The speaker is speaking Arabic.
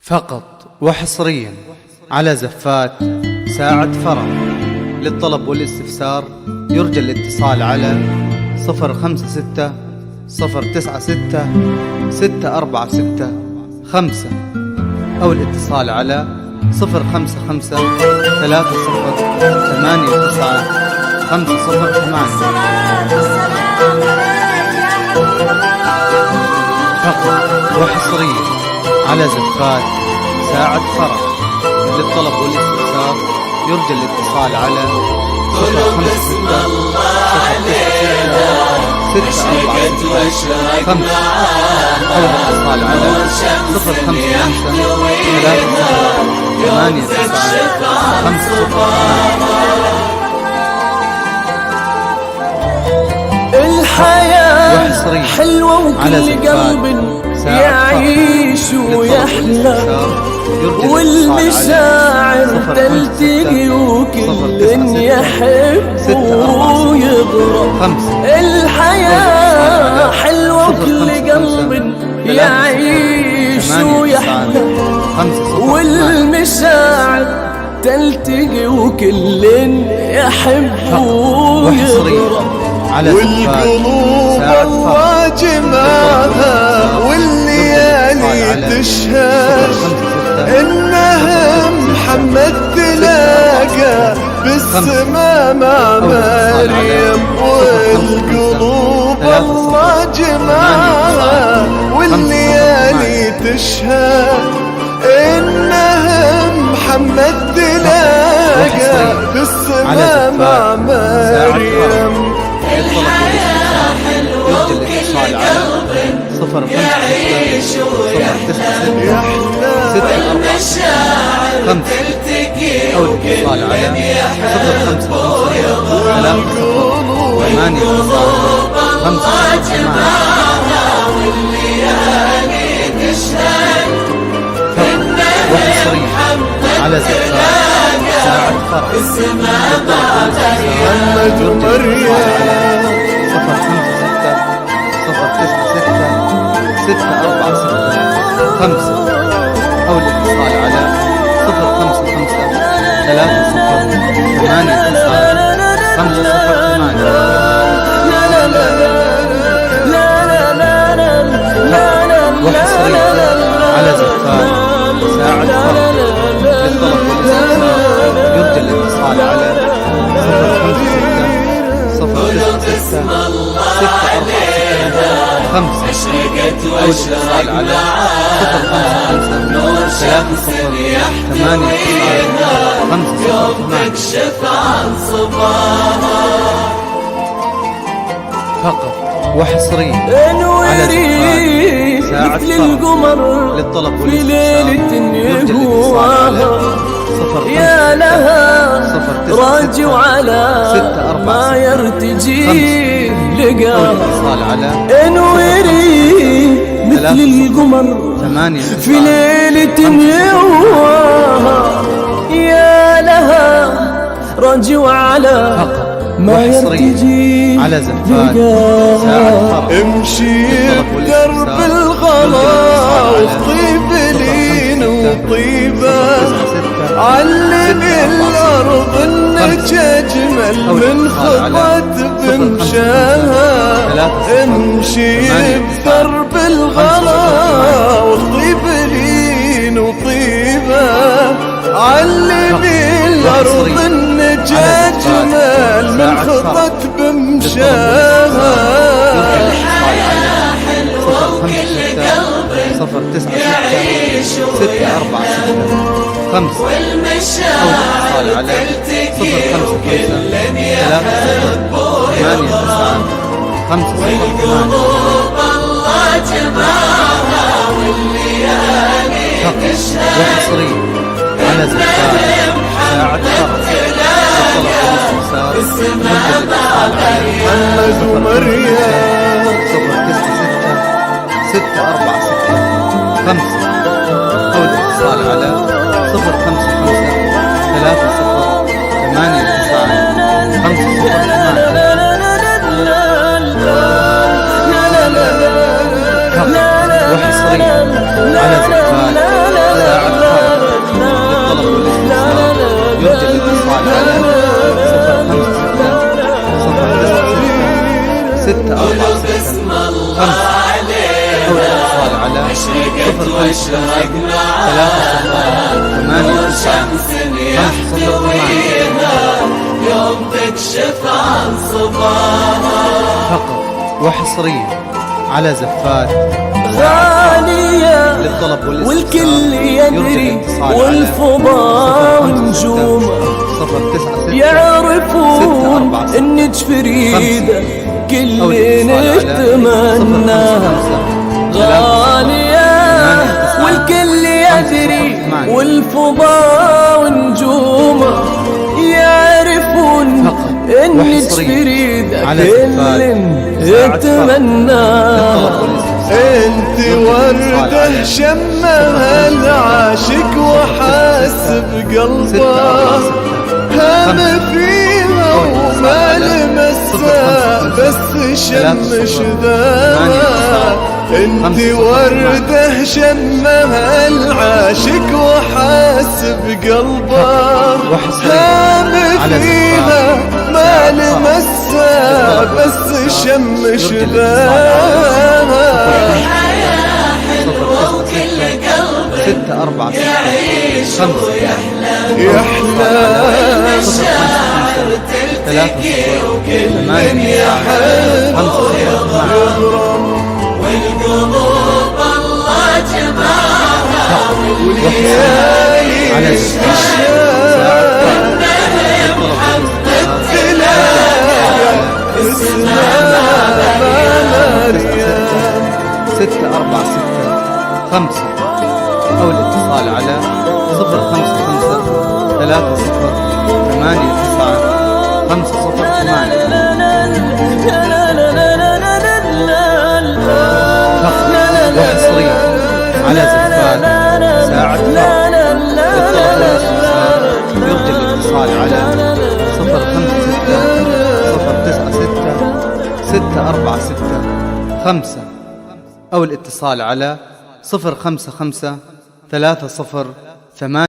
فقط وحصريا على زفات ساعة فرح. للطلب والاستفسار يرجى الاتصال على 056 096 646 أو الاتصال على 055 30 89 508. فقط وحصريا على زفات ساعة فرح. للطلب والاستفسار يرجى الاتصال على 056 096 أو الاتصال على 055 30 89 508. الحياة حلوة وكل قلب يعيش ويحلى، والمشاعر تلتقي وكل يحب ويضرب. الحياة حلوة وكل قلب يعيش ويحلى، والمشاعر تلتقي وكل يحب ويضرب. والقلوب الله جمالها والليالي تشهد إنها محمد تلاقى بالسما مع مريم. والقلوب الله جمالها والليالي تشهد إنها محمد تلاقى بالسما مع مريم. الحياة حلوة وكل قلب يعيش ويحلى، والمشاعر تلتقي وكل يحب ويضرب. والقلوب الله جمالها والليالي تشهد إنها محمد تلاقى بالسما مع مريم. 5 أو الاتصال على 055 30 89 508. وحصريا على زفات ساعة فرح. للطلب والاستفسار يرجى الاتصال على 056 096 646 أو الاتصال على 055 تكشف عن صباها. فقط وحصريا على زفات ساعة فرح. للطلب والاستفسار يرجى الاتصال على 0 يا لها راجع على ما يرتجي لقاها. انوري مثل القمر في ليلة يواها. يا لها راجع على ما يرتجي على زفات ساعة فرح. امشي بدرب الغلا وطيب لين وطيبة، علم الأرض انك أجمل من خطت بمشاها. امشي بدرب الغلا وطيب لين وطيبة، علم الأرض انك أجمل من خطت بمشاها. الحياة حلوة وكل قلب 096 يعيش 646 5 والمشاعر تلتقي وكل يحب ويضرب. 508. والقلوب الله جمالها والليالي تشهد وحصريا على زفات ساعة فرح. بالسما مع محمد ومريم. 096 646 5 أو الاتصال على 055 30 88 508. وحصريا على زفات واشرق معاها نور شمس يحتويها يوم تكشف عن صباها. فقط وحصريا على زفات غالية للطلب والاستفسار والكل يدري الاتصال والفضاء على ونجومه 096 يعرفون انك فريدة كل نتمناها. غالية والكل يدري والفضاء ونجومه يعرفون انك فريدة كل يتمناها. انت وردة شمها العاشق وحاس بقلبه هم فيها وما لمسها بس شم شذاها. انت وردة شمها العاشق وحاس بقلبه هم فيها ما لمسها بس شم شذاها. الحياة حلوة وكل قلب 646 5 يحلى المشاعر تلتقي وكل من يحب ويغرم والقلوب الله جمعها والليالي على ستة أربعة ستة 5 أو الاتصال على 055 30 8 9 5 0 8 وحصريا على زفات ساعة فرق للطلب والاستفسار يرجى الاتصال على 056 096 646 5 أو الاتصال على 055 30 8